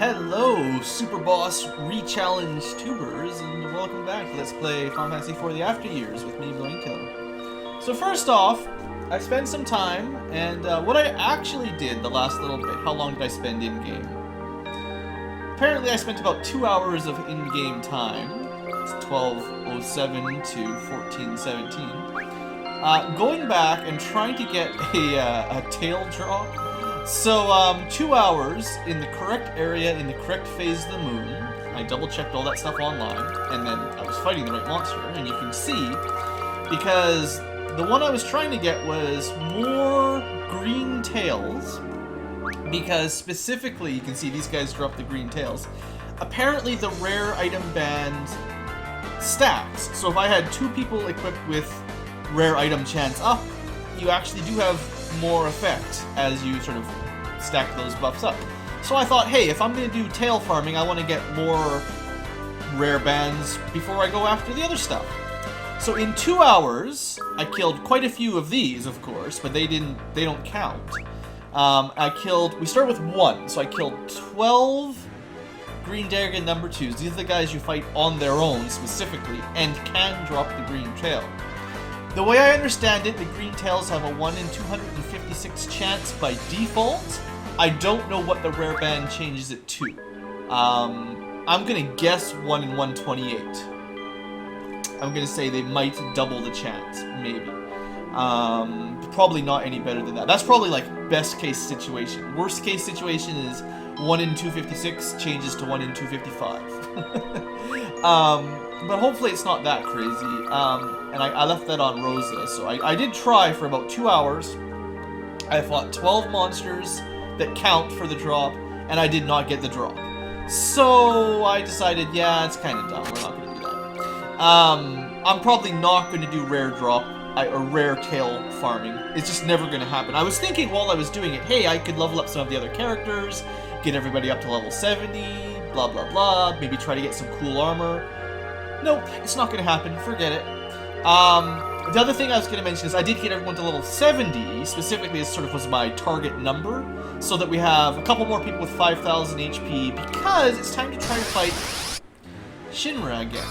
Hello, Super Boss Re-Challenge tubers, and welcome back to Let's Play Final Fantasy IV The After Years with me, BlueAnkylo. So first off, I spent some time, and what I actually did the last little bit, how long did I spend in-game? Apparently I spent about 2 hours of in-game time. It's 12:07 to 14:17. Going back and trying to get a tail drop. So, 2 hours in the correct area, in the correct phase of the moon. I double-checked all that stuff online, and then I was fighting the right monster, and you can see, because the one I was trying to get was more green tails, because specifically, you can see these guys drop the green tails. Apparently, the rare item band stacks. So if I had 2 people equipped with rare item chance up, you actually do have more effect as you sort of stack those buffs up. So I thought, hey, if I'm going to do tail farming, I want to get more rare bands before I go after the other stuff. So in 2 hours, I killed quite a few of these, of course, but they don't count. We start with 1, so I killed 12 Green Dragon number 2s. These are the guys you fight on their own specifically and can drop the green tail. The way I understand it, the green tails have a 1 in 256 chance by default. I don't know what the rare band changes it to. I'm gonna guess 1 in 128. I'm gonna say they might double the chance, maybe. Probably not any better than that. That's probably like best case situation. Worst case situation is 1 in 256 changes to 1 in 255. But hopefully it's not that crazy. And I left that on Rosa, so I did try for about 2 hours. I fought 12 monsters that count for the drop, and I did not get the drop. So I decided, yeah, it's kind of dumb. We're not going to do that. I'm probably not going to do rare drop or rare tail farming. It's just never going to happen. I was thinking while I was doing it, hey, I could level up some of the other characters, get everybody up to level 70, blah, blah, blah, maybe try to get some cool armor. Nope, it's not going to happen. Forget it. The other thing I was going to mention is I did get everyone to level 70, specifically as sort of was my target number, so that we have a couple more people with 5,000 HP, because it's time to try to fight Shinra again.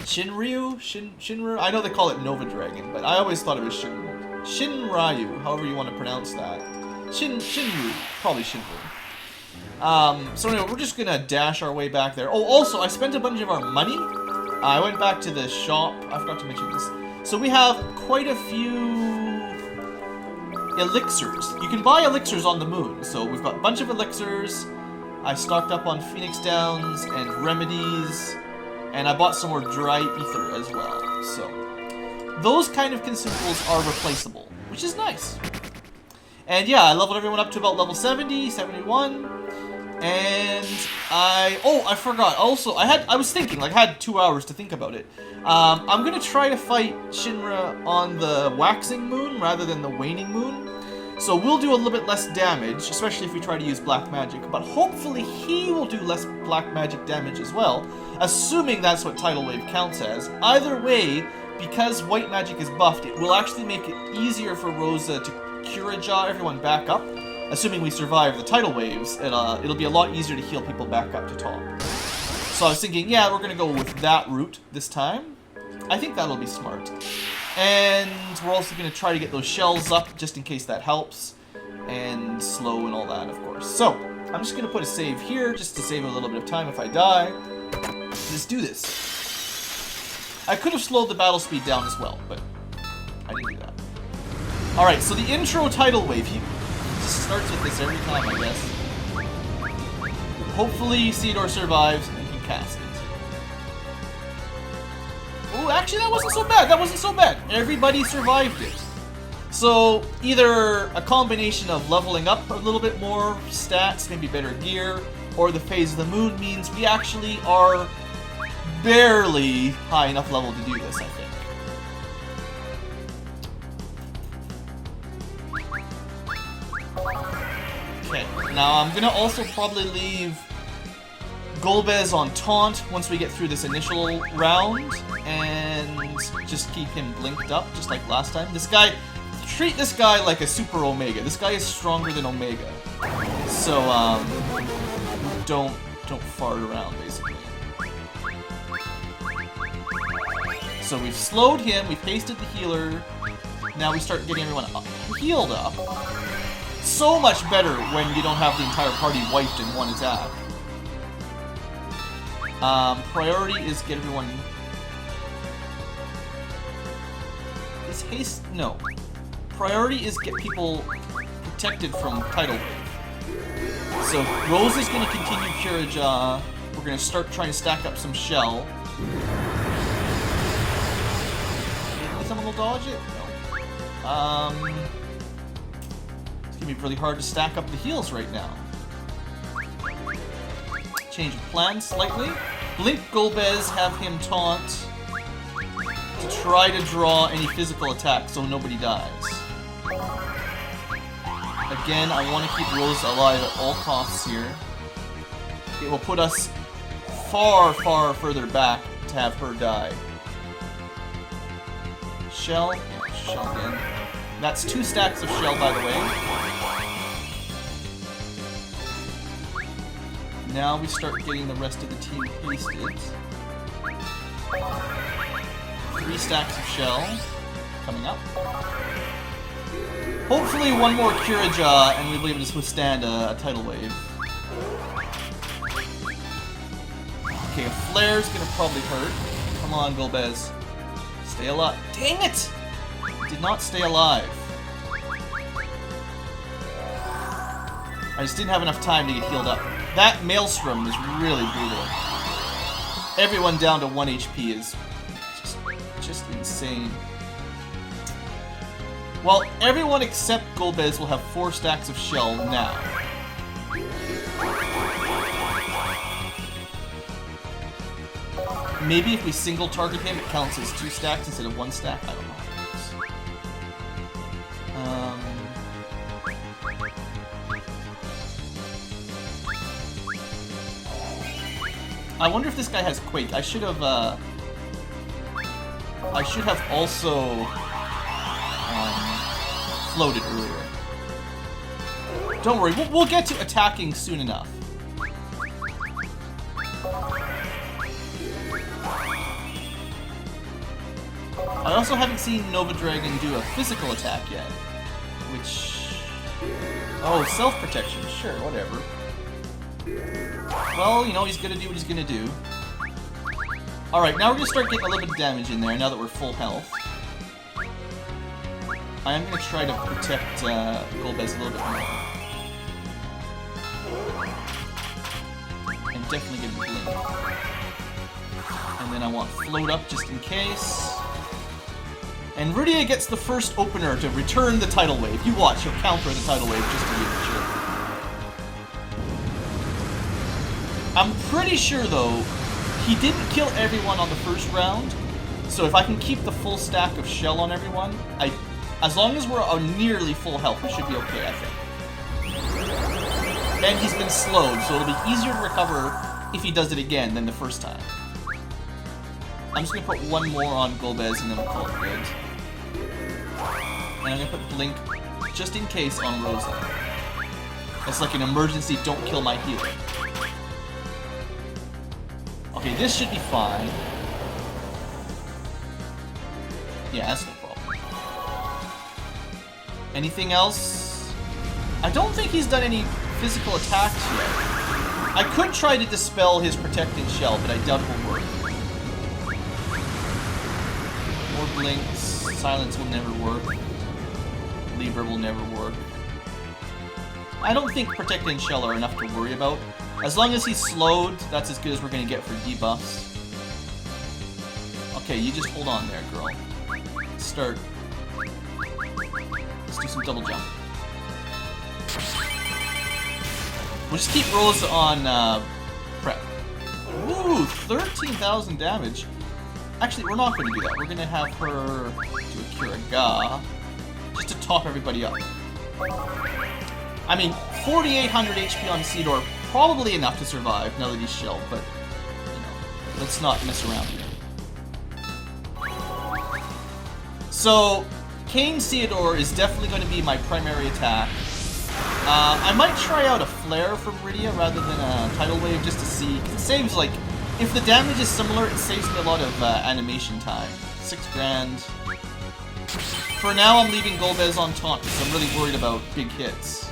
Shinryu? I know they call it Nova Dragon, but I always thought it was Shinryu, however you want to pronounce that. Shinryu, probably Shinryu. So anyway, we're just gonna dash our way back there. Oh, also, I spent a bunch of our money. I went back to the shop. I forgot to mention this. So we have quite a few elixirs. You can buy elixirs on the moon. So we've got a bunch of elixirs. I stocked up on Phoenix Downs and remedies. And I bought some more dry ether as well. So those kind of consumables are replaceable, which is nice. And yeah, I leveled everyone up to about level 70, 71. And I forgot. Also, I was thinking, like, I had 2 hours to think about it. I'm gonna try to fight Shinra on the waxing moon rather than the waning moon. So we'll do a little bit less damage, especially if we try to use black magic. But hopefully he will do less black magic damage as well, assuming that's what Tidal Wave counts as. Either way, because white magic is buffed, it will actually make it easier for Rosa to Curaja everyone back up. Assuming we survive the tidal waves, it'll be a lot easier to heal people back up to top. So I was thinking, yeah, we're going to go with that route this time. I think that'll be smart. And we're also going to try to get those shells up, just in case that helps. And slow and all that, of course. So, I'm just going to put a save here, just to save a little bit of time if I die. Let's do this. I could have slowed the battle speed down as well, but I didn't do that. Alright, so the intro tidal wave, he just starts with this every time, I guess. Hopefully Theodore survives and can cast it. Oh, actually that wasn't so bad, Everybody survived it. So, either a combination of leveling up a little bit more stats, maybe better gear, or the phase of the moon means we actually are barely high enough level to do this, I think. Okay, now I'm gonna also probably leave Golbez on taunt once we get through this initial round, and just keep him blinked up, just like last time. This guy, treat this guy like a Super Omega. This guy is stronger than Omega. So, don't fart around, basically. So we've slowed him, we've hasted the healer. Now we start getting everyone healed up. So much better when you don't have the entire party wiped in one attack. Priority is get everyone... Is haste... No. Priority is get people protected from tidal wave. So Rose is going to continue Kiraja. We're going to start trying to stack up some shell. Maybe someone will dodge it? No. It's going to be really hard to stack up the heals right now. Change of plan slightly. Blink Golbez, have him taunt to try to draw any physical attack so nobody dies. Again, I want to keep Rose alive at all costs here. It will put us far, far further back to have her die. Shell? Yeah, shell again. That's 2 stacks of shell, by the way. Now we start getting the rest of the team hasted. 3 stacks of shell coming up. Hopefully one more Kiraja and we'll be able to withstand a tidal wave. Okay, a flare's gonna probably hurt. Come on, Golbez. Stay alive. Dang it! Did not stay alive. I just didn't have enough time to get healed up. That Maelstrom was really brutal. Everyone down to 1 HP is just insane. Well, everyone except Golbez will have 4 stacks of shell now. Maybe if we single target him, it counts as 2 stacks instead of 1 stack. I don't know how it works. I wonder if this guy has Quake. I should have also floated earlier. Don't worry, we'll get to attacking soon enough. I also haven't seen Nova Dragon do a physical attack yet, which... Oh, self-protection, sure, whatever. Well, you know, he's gonna do what he's gonna do. Alright, now we're gonna start getting a little bit of damage in there, now that we're full health. I am gonna try to protect Golbez a little bit more. And definitely get him Blink. And then I want Float up just in case. And Rydia gets the first opener to return the tidal wave. You watch, he'll counter the tidal wave just to be sure. I'm pretty sure, though, he didn't kill everyone on the first round. So if I can keep the full stack of shell on everyone, as long as we're on nearly full health, we should be okay, I think. And he's been slowed, so it'll be easier to recover if he does it again than the first time. I'm just going to put one more on Golbez and then we'll call it good. And I'm going to put Blink, just in case, on Rosa. It's like an emergency, don't kill my healer. Okay, this should be fine. Yeah, that's no problem. Anything else? I don't think he's done any physical attacks yet. I could try to dispel his protecting shell, but I doubt it will work. More Blinks. Silence will never work. Lever will never work. I don't think protecting shell are enough to worry about. As long as he's slowed, that's as good as we're going to get for debuffs. Okay, you just hold on there, girl. Let's start. Let's do some double jump. We'll just keep Rose on prep. Ooh, 13,000 damage. Actually, we're not going to do that. We're going to have her do a Kiraga, just to top everybody up. I mean, 4,800 HP on Cedar, probably enough to survive now that he's shelled, but, you know, let's not mess around here. So, Kane Theodore is definitely going to be my primary attack. I might try out a flare from Rydia rather than a tidal wave just to see. It saves, like, if the damage is similar, it saves me a lot of animation time. 6 grand. For now, I'm leaving Golbez on taunt because I'm really worried about big hits.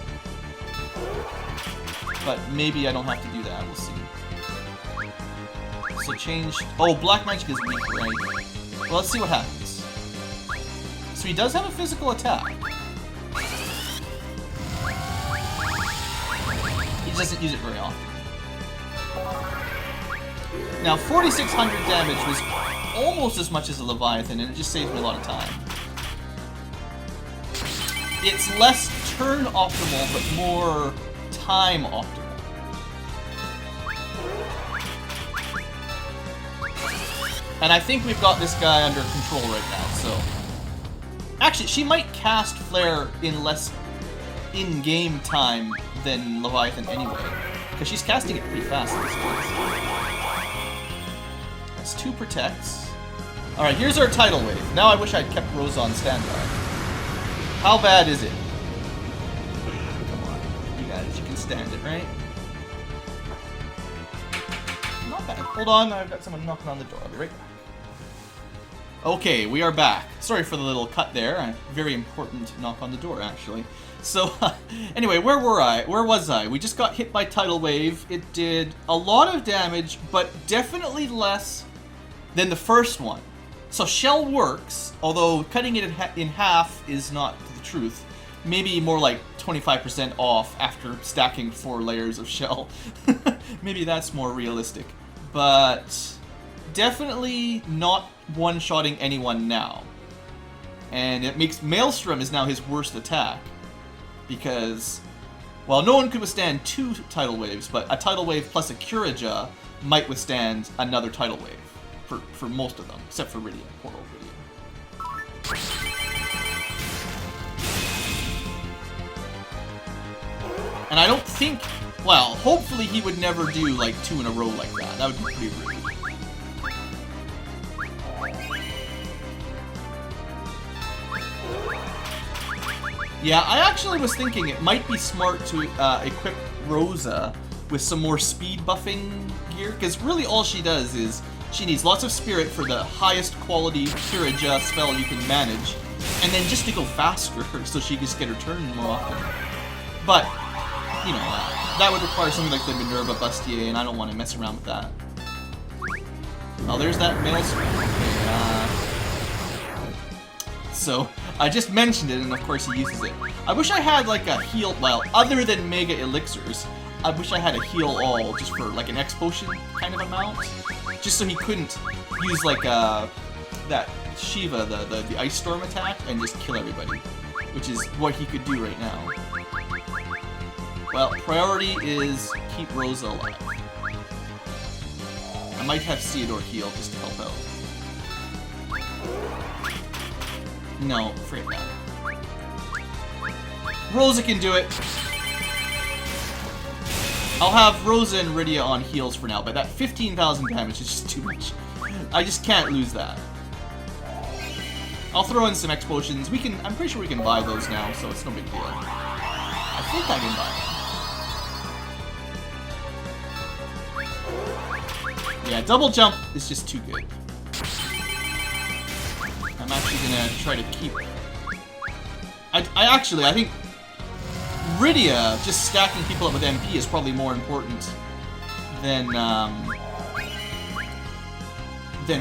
But maybe I don't have to do that. We'll see. So change. Oh, Black Magic is weak, right? Well, let's see what happens. So he does have a physical attack. He doesn't use it very often. Now, 4,600 damage was almost as much as a Leviathan, and it just saves me a lot of time. It's less turn optimal, but more time optimal. And I think we've got this guy under control right now, so... Actually, she might cast Flare in less in-game time than Leviathan anyway, because she's casting it pretty fast in this case. That's 2 protects. Alright, here's our tidal wave. Now I wish I'd kept Rose on standby. How bad is it? Come on, you guys, you can stand it, right? Not bad. Hold on, I've got someone knocking on the door. I'll be right back. Okay, we are back. Sorry for the little cut there. A very important knock on the door, actually. So, anyway, where was I? We just got hit by Tidal Wave. It did a lot of damage, but definitely less than the first one. So Shell works, although cutting it in half is not the truth. Maybe more like 25% off after stacking 4 layers of Shell. Maybe that's more realistic. But definitely not one-shotting anyone now. And it makes Maelstrom is now his worst attack. Because, well, no one could withstand 2 tidal waves, but a tidal wave plus a Curaja might withstand another tidal wave. For most of them, except for Rydia. Poor old Rydia. And I don't think, well, hopefully he would never do like 2 in a row like that. That would be pretty rude. Yeah, I actually was thinking it might be smart to equip Rosa with some more speed buffing gear, because really all she does is she needs lots of spirit for the highest quality Curaja spell you can manage, and then just to go faster so she can just get her turn more often. But, you know, that would require something like the Minerva Bustier, and I don't want to mess around with that. Oh, there's that Maelstrom. So, I just mentioned it, and of course he uses it. I wish I had like a heal, well, other than Mega Elixirs, I wish I had a heal all just for like an X potion kind of amount. Just so he couldn't use like that Shiva, the Ice Storm attack, and just kill everybody. Which is what he could do right now. Well, priority is keep Rosa alive. I might have Theodore heal just to help out. No, forget that. Rosa can do it. I'll have Rosa and Rydia on heals for now, but that 15,000 damage is just too much. I just can't lose that. I'll throw in some X potions. I'm pretty sure we can buy those now, so it's no big deal. I think I can buy them. Yeah, double jump is just too good. I'm actually gonna try to keep... I think Rydia just stacking people up with MP is probably more important than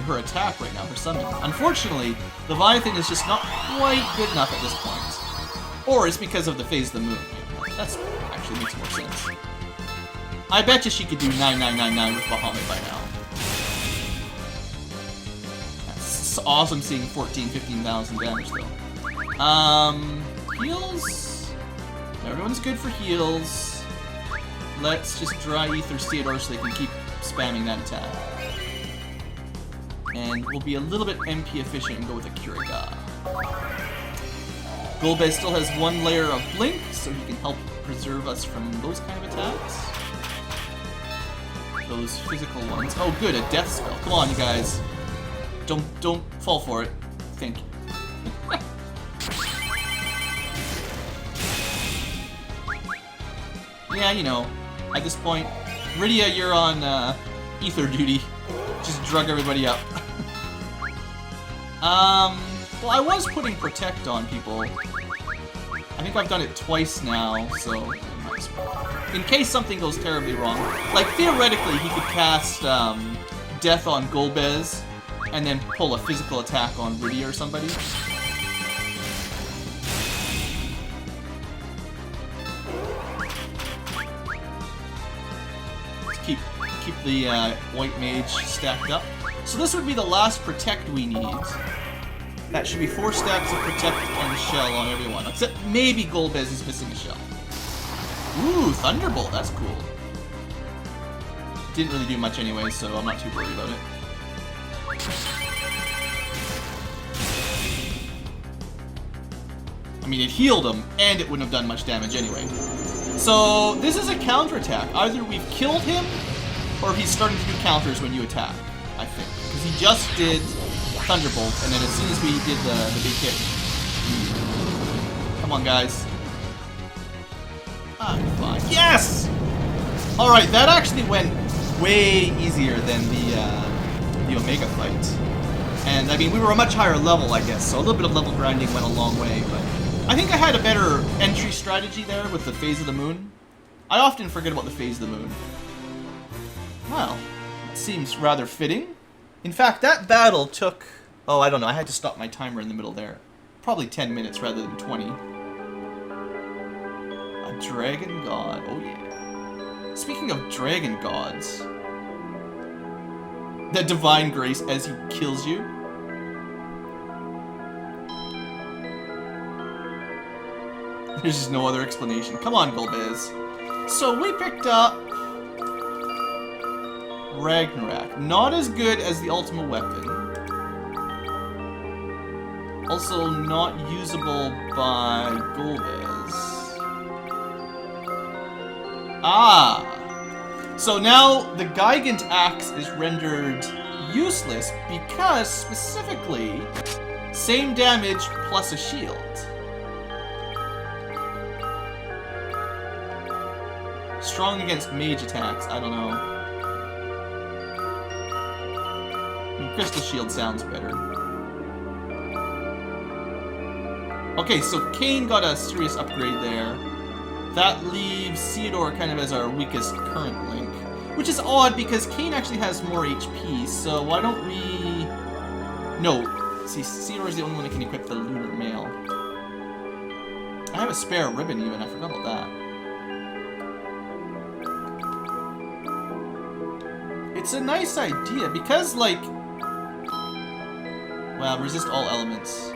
her attack right now, her summon. Unfortunately, Leviathan is just not quite good enough at this point. Or it's because of the phase of the moon. Yeah, that actually makes more sense. I bet you she could do 9999 with Bahamut by now. That's awesome seeing 15,000 damage though. Heals? Everyone's good for heals. Let's just dry Ether Theodore so they can keep spamming that attack. And we'll be a little bit MP efficient and go with a Curaga. Golbez still has 1 layer of Blink, so he can help preserve us from those kind of attacks. Those physical ones. Oh good, a death spell. Come on, you guys. Don't fall for it. Thank you. Yeah, you know, at this point, Rydia, you're on ether duty. Just drug everybody up. Well, I was putting Protect on people. I think I've done it twice now, so in case something goes terribly wrong. Like, theoretically, he could cast Death on Golbez and then pull a physical attack on Rydia or somebody. Keep the White Mage stacked up. So this would be the last Protect we need. That should be 4 stacks of Protect and Shell on everyone. Except maybe Golbez is missing a Shell. Ooh, Thunderbolt, that's cool. Didn't really do much anyway, so I'm not too worried about it. I mean, it healed him, and it wouldn't have done much damage anyway. So, this is a counterattack. Either we've killed him, or he's starting to do counters when you attack, I think. Because he just did Thunderbolt, and then as soon as we did the big hit. Come on, guys. I'm fine. Yes! Alright, that actually went way easier than the Omega fight. And, I mean, we were a much higher level, I guess, so a little bit of level grinding went a long way, but I think I had a better entry strategy there with the Phase of the Moon. I often forget about the Phase of the Moon. Well, that seems rather fitting. In fact, that battle took... Oh, I don't know, I had to stop my timer in the middle there. Probably 10 minutes rather than 20. A Dragon God, oh yeah. Speaking of Dragon Gods... The Divine Grace as he kills you. There's just no other explanation. Come on, Golbez. So we picked up Ragnarok. Not as good as the Ultimate Weapon. Also not usable by Golbez. Ah! So now the Gigant Axe is rendered useless because, specifically, same damage plus a shield. Strong against mage attacks, I don't know. I mean, Crystal Shield sounds better. Okay, so Kain got a serious upgrade there. That leaves Theodore kind of as our weakest current link. Which is odd because Kain actually has more HP, so why don't we... No, see, Theodore is the only one that can equip the lunar mail. I have a spare ribbon even, I forgot about that. It's a nice idea, because, like... Well, resist all elements.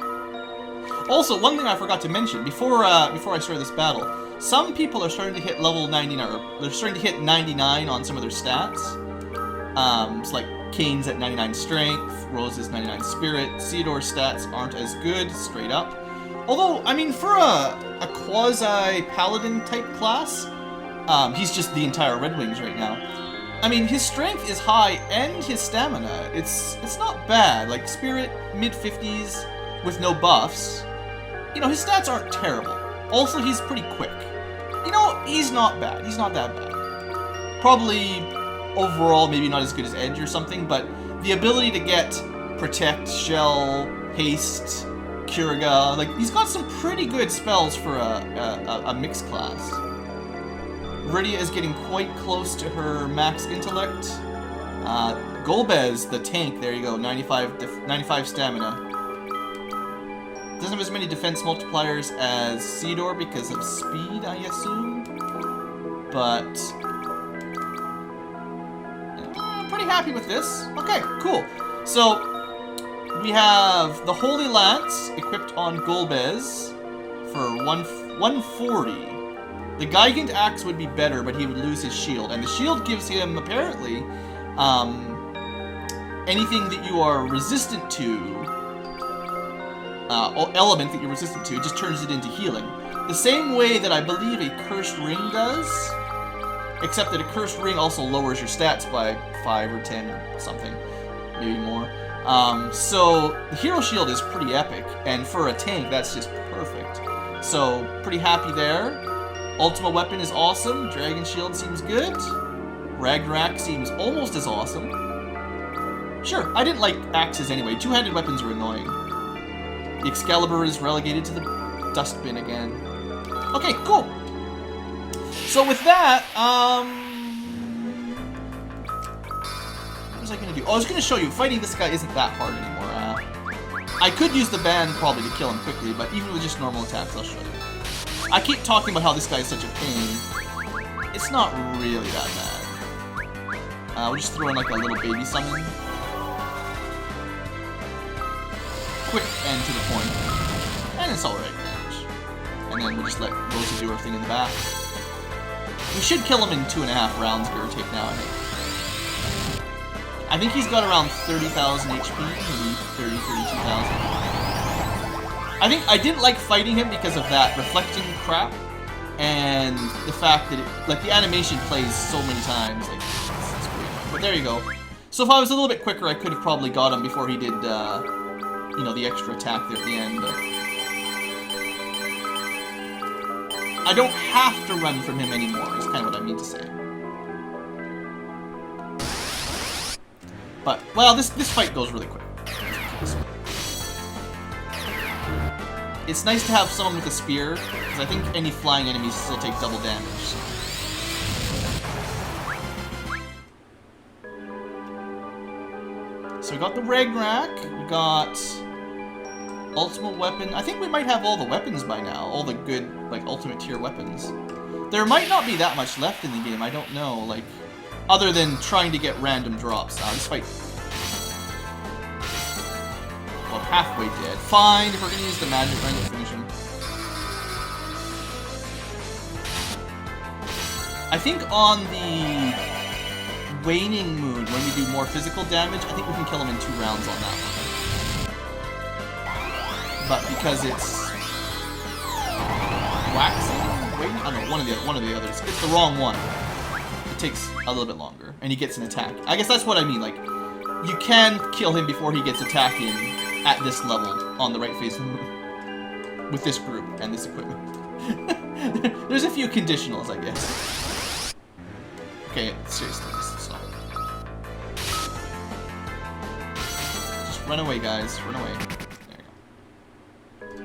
Also, one thing I forgot to mention, before I started this battle, some people are starting to hit level 99, or they're starting to hit 99 on some of their stats. It's like Kane's at 99 strength, Rose's 99 spirit, Theodore's stats aren't as good, straight up. Although, I mean, for a quasi-paladin type class, he's just the entire Red Wings right now. I mean, his strength is high and his stamina, it's not bad. Like, spirit, mid-50s, with no buffs. You know, his stats aren't terrible. Also, he's pretty quick. You know, he's not bad. He's not that bad. Probably, overall, maybe not as good as Edge or something, but the ability to get Protect, Shell, Haste, Curaga, like, he's got some pretty good spells for a mixed class. Rydia is getting quite close to her max intellect. Golbez, the tank, there you go, 95 stamina. Doesn't have as many defense multipliers as Theodore because of speed, I assume. But I'm pretty happy with this. Okay, cool. So we have the Holy Lance equipped on Golbez for 140. The Gigant Axe would be better, but he would lose his shield. And the shield gives him, apparently, anything that you are resistant to, element that you're resistant to, it just turns it into healing. The same way that I believe a Cursed Ring does, except that a Cursed Ring also lowers your stats by 5 or 10 or something, maybe more. So the Hero Shield is pretty epic, and for a tank, that's just perfect. So, pretty happy there. Ultimate weapon is awesome. Dragon shield seems good. Ragnarok seems almost as awesome. Sure, I didn't like axes anyway. Two-handed weapons are annoying. The Excalibur is relegated to the dustbin again. Okay, cool. So with that, what was I going to do? Oh, I was going to show you, fighting this guy isn't that hard anymore. I could use the band probably to kill him quickly, but even with just normal attacks, I'll show you. I keep talking about how this guy is such a pain. It's not really that bad. We'll just throw in like a little baby summon. Quick and to the point. And it's alright damage. And then we'll just let Rosa do her thing in the back. We should kill him in 2.5 rounds, give or take now, I think. I think he's got around 30,000 HP, maybe 32,000. I think I didn't like fighting him because of that reflecting crap, and the fact that like the animation plays so many times, like it's great. But there you go. So if I was a little bit quicker, I could have probably got him before he did, you know, the extra attack there at the end. But I don't have to run from him anymore. Is kind of what I mean to say. But well, this fight goes really quick. It's nice to have someone with a spear, because I think any flying enemies still take double damage. So we got the Ragnarok, we got Ultimate Weapon. I think we might have all the weapons by now, all the good, like, Ultimate tier weapons. There might not be that much left in the game, I don't know, like, other than trying to get random drops. This fight... Well, halfway dead. Fine, if we're gonna use the magic, I'm gonna finish him. I think on the waning moon, when we do more physical damage, I think we can kill him in 2 rounds on that one. But because it's waxing, waning, I don't know, one of the others. It's the wrong one. It takes a little bit longer, and he gets an attack. I guess that's what I mean. Like, you can kill him before he gets attack in at this level on the right phase of the moon with this group and this equipment. There's a few conditionals, I guess. Okay, seriously, just stop. Just run away, guys. Run away. There you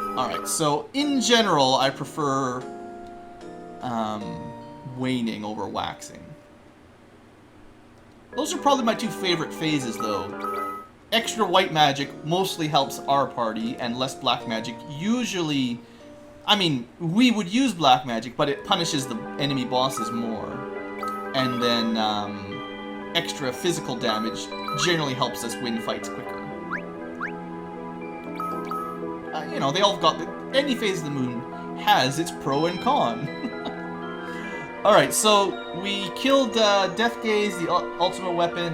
go. Alright, so in general, I prefer waning over waxing. Those are probably my 2 favorite phases, though. Extra white magic mostly helps our party, and less black magic usually... I mean, we would use black magic, but it punishes the enemy bosses more. And then, extra physical damage generally helps us win fights quicker. You know, they all got... Any phase of the moon has its pro and con. Alright, so we killed Death Gaze, the ultimate weapon,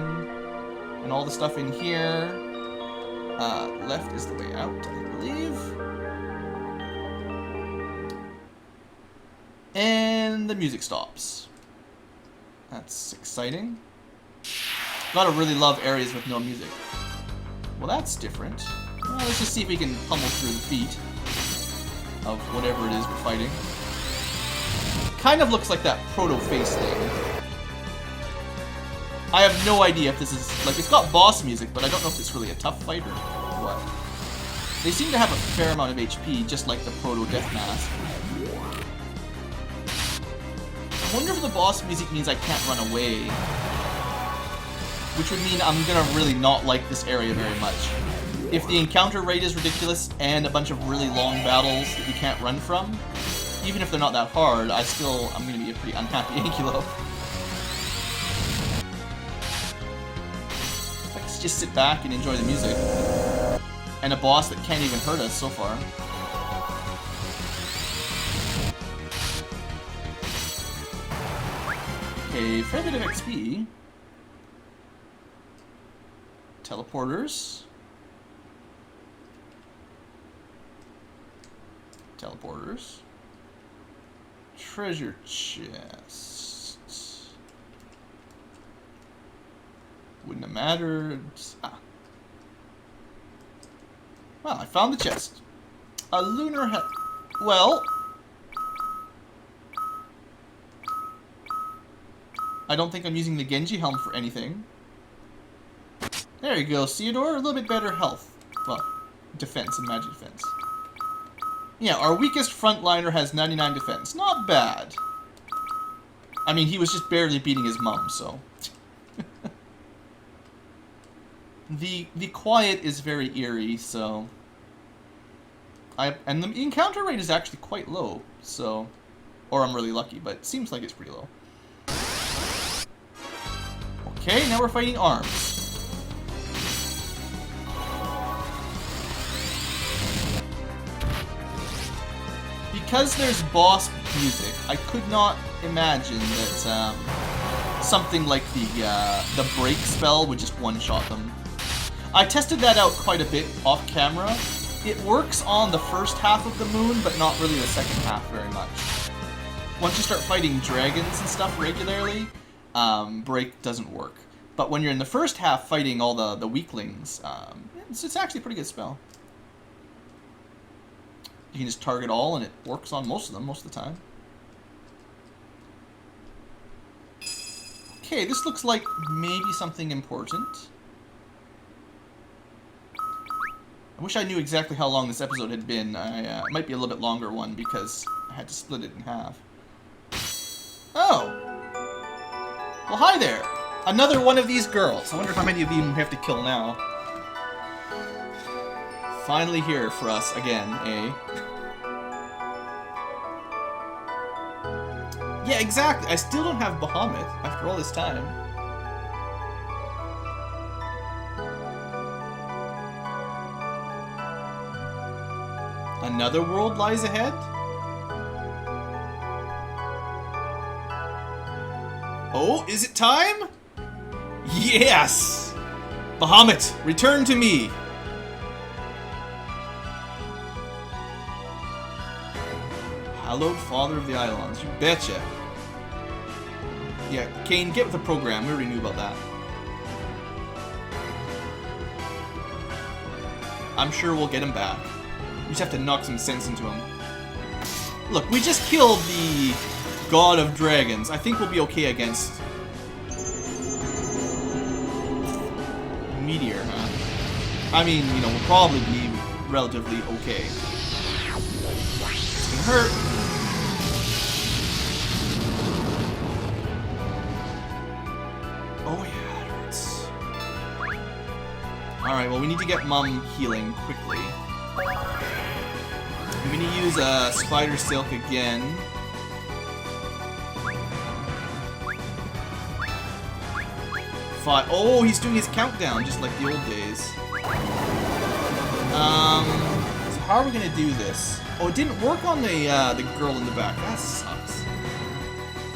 and all the stuff in here. Left is the way out, I believe. And the music stops. That's exciting. Gotta really love areas with no music. Well, that's different. Well, let's just see if we can pummel through the feet of whatever it is we're fighting. Kind of looks like that proto-face thing. I have no idea if this is... Like, it's got boss music, but I don't know if it's really a tough fight or what. They seem to have a fair amount of HP, just like the proto-death mask. I wonder if the boss music means I can't run away. Which would mean I'm gonna really not like this area very much. If the encounter rate is ridiculous and a bunch of really long battles that you can't run from, even if they're not that hard, I'm gonna be a pretty unhappy Ankylo. Let's just sit back and enjoy the music. And a boss that can't even hurt us so far. Okay, fair bit of XP. Teleporters. Teleporters. Treasure chest. Wouldn't have mattered. Ah. Well, I found the chest. A lunar well, I don't think I'm using the Genji helm for anything. There you go, Theodore. A little bit better health. Well, defense and magic defense. Yeah, our weakest frontliner has 99 defense. Not bad. I mean, he was just barely beating his mom, so... The quiet is very eerie, so... And the encounter rate is actually quite low, so... Or I'm really lucky, but it seems like it's pretty low. Okay, now we're fighting arms. Because there's boss music, I could not imagine that something like the break spell would just one-shot them. I tested that out quite a bit off camera. It works on the first half of the moon, but not really the second half very much. Once you start fighting dragons and stuff regularly, break doesn't work. But when you're in the first half fighting all the weaklings, it's actually a pretty good spell. You can just target all, and it works on most of them most of the time. Okay, this looks like maybe something important. I wish I knew exactly how long this episode had been. It might be a little bit longer one because I had to split it in half. Oh! Well, hi there! Another one of these girls. I wonder how many of them we have to kill now. Finally here for us again, eh? Yeah, exactly. I still don't have Bahamut after all this time. Another world lies ahead? Oh, is it time? Yes! Bahamut, return to me! Hallowed Father of the Eidolons, you betcha. Yeah, Kane, get with the program. We already knew about that. I'm sure we'll get him back. We just have to knock some sense into him. Look, we just killed the God of Dragons. I think we'll be okay against... Meteor, huh? I mean, you know, we'll probably be relatively okay. It's gonna hurt. Oh yeah, it hurts. Alright, well we need to get Mum healing quickly. I'm gonna use Spider Silk again. Oh, he's doing his countdown, just like the old days. So how are we gonna do this? Oh, it didn't work on the girl in the back. That sucks.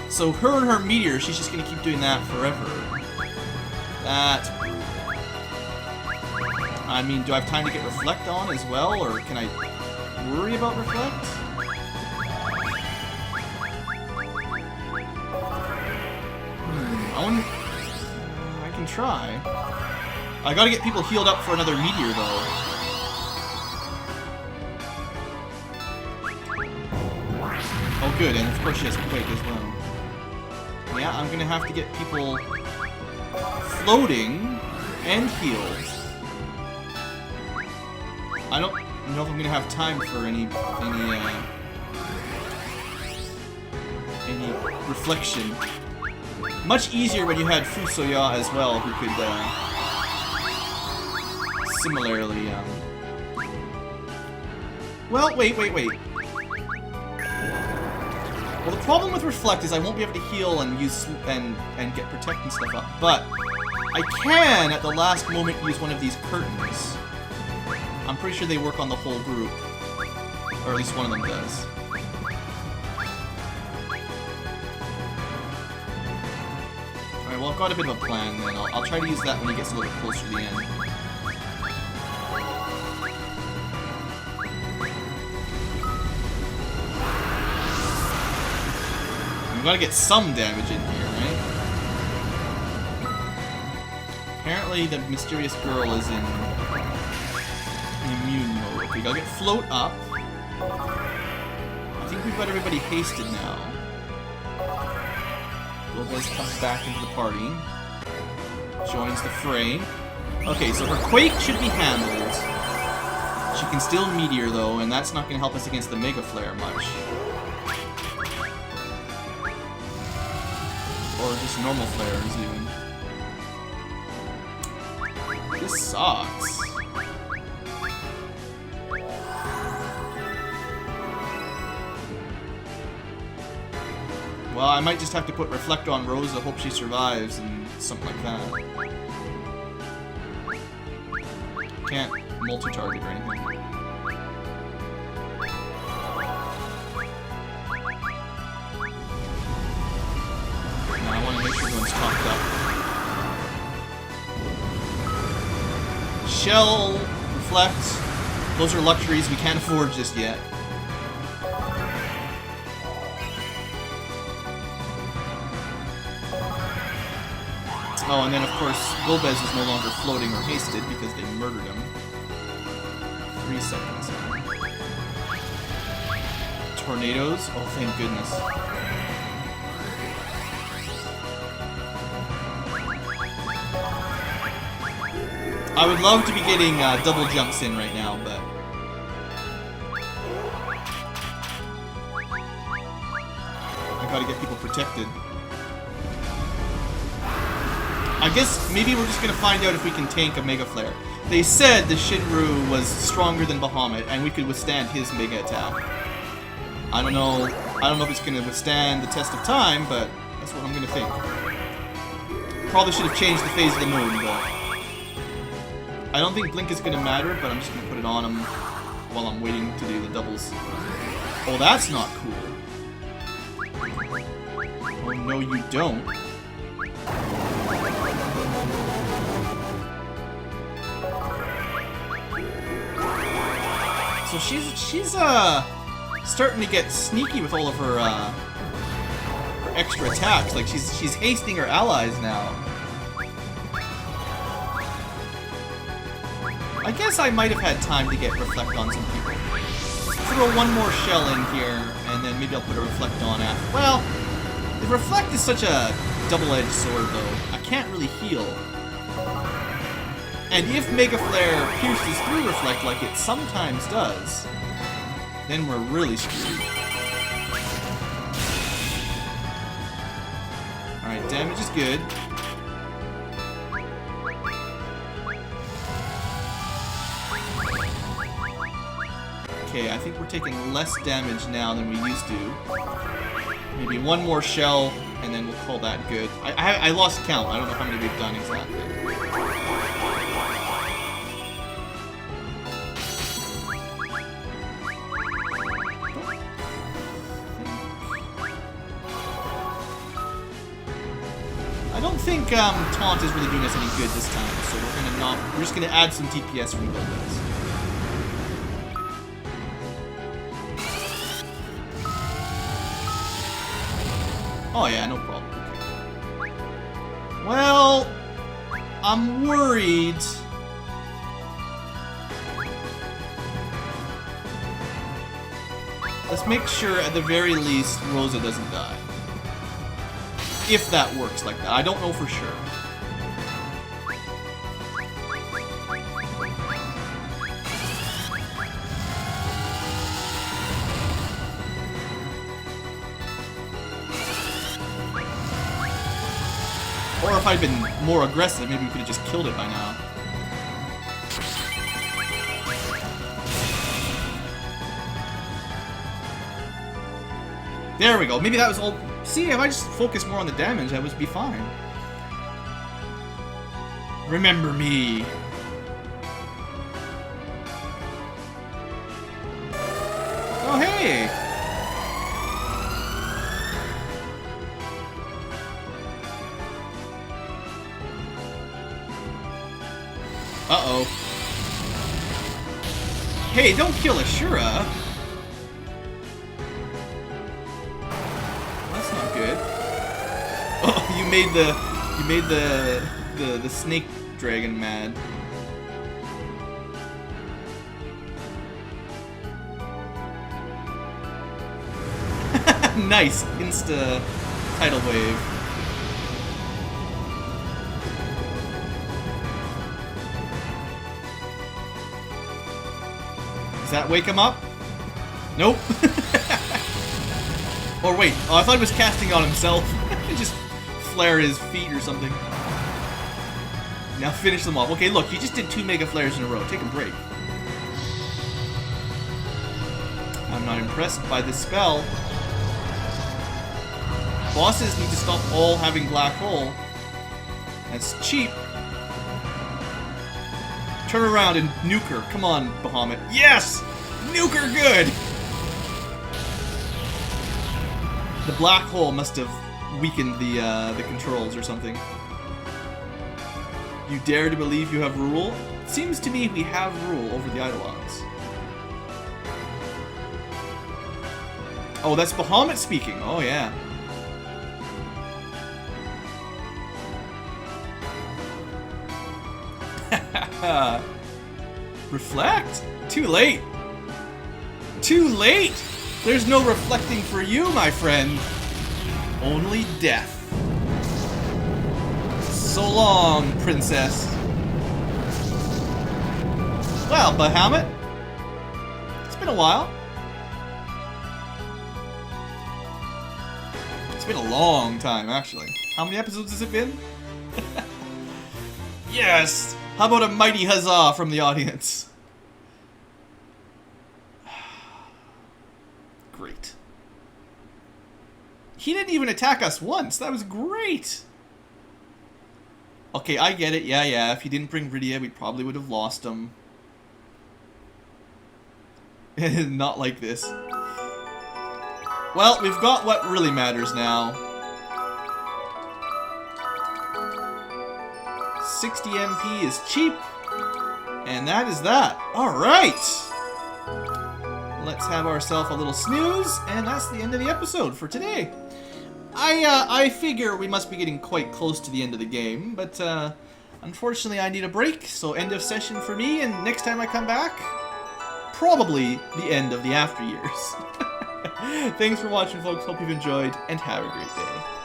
So her and her meteor, she's just gonna keep doing that forever. That... I mean, do I have time to get Reflect on as well, or can I worry about Reflect? I can try. I gotta get people healed up for another meteor, though. Oh, good, and of course she has Quake as well. Yeah, I'm gonna have to get people floating and healed. I don't know if I'm gonna have time for any reflection. Much easier when you had Fusoya as well, who could similarly. Well, wait. Well, the problem with Reflect is I won't be able to heal and use and get Protect and stuff up, but I can at the last moment use one of these curtains. I'm pretty sure they work on the whole group. Or at least one of them does. Alright, well I've got a bit of a plan then. I'll try to use that when he gets a little bit closer to the end. We've got to get some damage in here, right? Apparently the mysterious girl is in immune mode. Okay, gotta get Float up. I think we've got everybody hasted now. Lopez comes back into the party. Joins the fray. Okay, so her Quake should be handled. She can still Meteor, though, and that's not going to help us against the Mega Flare much. Or just normal flares, even. This sucks. Well, I might just have to put Reflect on Rosa, hope she survives, and something like that. Can't multi-target or anything. Now I want to make sure everyone's topped up. Shell, Reflect, those are luxuries we can't afford just yet. Oh, and then of course, Golbez is no longer floating or hasted because they murdered him. 3 seconds. Tornadoes? Oh, thank goodness. I would love to be getting double jumps in right now, but... I gotta get people protected. I guess maybe we're just gonna find out if we can tank a Mega Flare. They said the Shinru was stronger than Bahamut, and we could withstand his Mega attack. I don't know if it's gonna withstand the test of time, but that's what I'm gonna think. Probably should have changed the phase of the moon, but I don't think Blink is gonna matter, but I'm just gonna put it on him while I'm waiting to do the doubles. Oh, that's not cool. Oh, no, you don't. So she's starting to get sneaky with all of her extra attacks. Like she's hasting her allies now. I guess I might have had time to get Reflect on some people. Throw one more shell in here, and then maybe I'll put a Reflect on after. Well, the Reflect is such a double-edged sword, though. I can't really heal. And if Mega Flare pierces through Reflect like it sometimes does, then we're really screwed. Alright, damage is good. Okay, I think we're taking less damage now than we used to. Maybe one more shell, and then we'll call that good. I lost count. I don't know how many we've done exactly. I don't think Taunt is really doing us any good this time, so we're just gonna add some DPS from Golbez. Oh yeah, no problem. Well, I'm worried. Let's make sure at the very least Rosa doesn't die. If that works like that. I don't know for sure. Or if I'd been more aggressive, maybe we could have just killed it by now. There we go. Maybe that was all... See, if I just focus more on the damage, I would be fine. Remember me. Oh, hey! Uh-oh. Hey, don't kill Ashura! That's not good. Oh, you made the snake dragon mad. Nice! Insta tidal wave. Does that wake him up? Nope. Or wait, oh, I thought he was casting on himself. He just flare his feet or something. Now finish them off. Okay, look, you just did 2 Mega Flares in a row. Take a break. I'm not impressed by this spell. Bosses need to stop all having Black Hole. That's cheap. Turn around and nuke her. Come on, Bahamut. Yes! Nuke her good! The Black Hole must have weakened the controls or something. You dare to believe you have rule? Seems to me we have rule over the Eidolons. Oh, that's Bahamut speaking. Oh, yeah. Reflect? Too late. Too late! There's no reflecting for you, my friend. Only death. So long, princess. Well, Bahamut, it's been a while. It's been a long time, actually. How many episodes has it been? Yes! How about a mighty huzzah from the audience? Great. He didn't even attack us once. That was great. Okay, I get it. Yeah. If he didn't bring Rydia, we probably would have lost him. Not like this. Well, we've got what really matters now. 60 MP is cheap. And that is that. Alright! Let's have ourselves a little snooze, and that's the end of the episode for today. I figure we must be getting quite close to the end of the game, but unfortunately I need a break, so end of session for me, and next time I come back, probably the end of the after years. Thanks for watching, folks. Hope you've enjoyed, and have a great day.